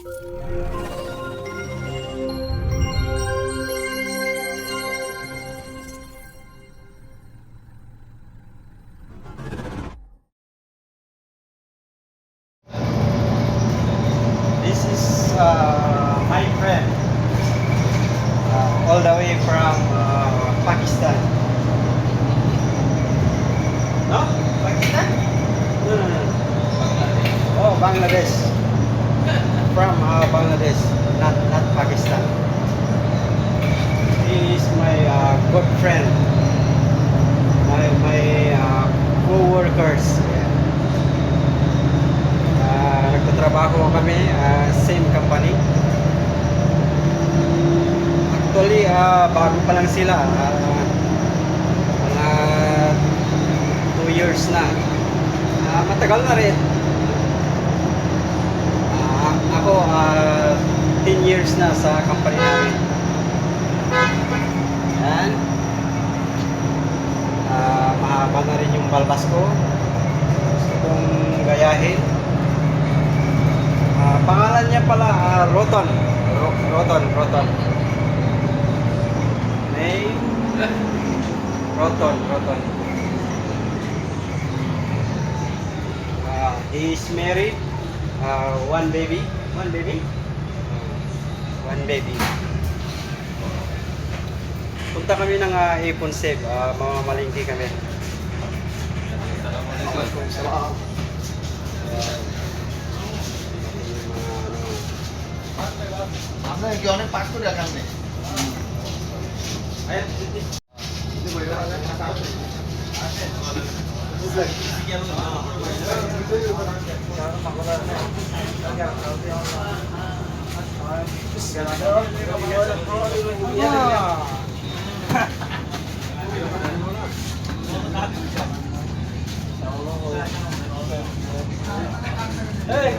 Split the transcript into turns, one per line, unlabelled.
This is my friend, all the way from Pakistan. No? Pakistan? No, no, no. Oh, Bangladesh. From Bangladesh, not Pakistan. He is my good friend. My co-workers. Nagtatrabaho kami, same company. Actually, bago pa lang sila. Mga 2 years na. Matagal na rin. Ako, 10 years na sa company namin. Yan. Mahaba na rin yung balbas ko. Gusto kong gayahin. Pangalan niya pala, Roton. Roton. Name? Roton. He is married. One baby. One baby. Punta kami ng Ipon Save. Mamamalingki kami.
আপনার কি অনেক পাস করে রাখান নেই
Hey!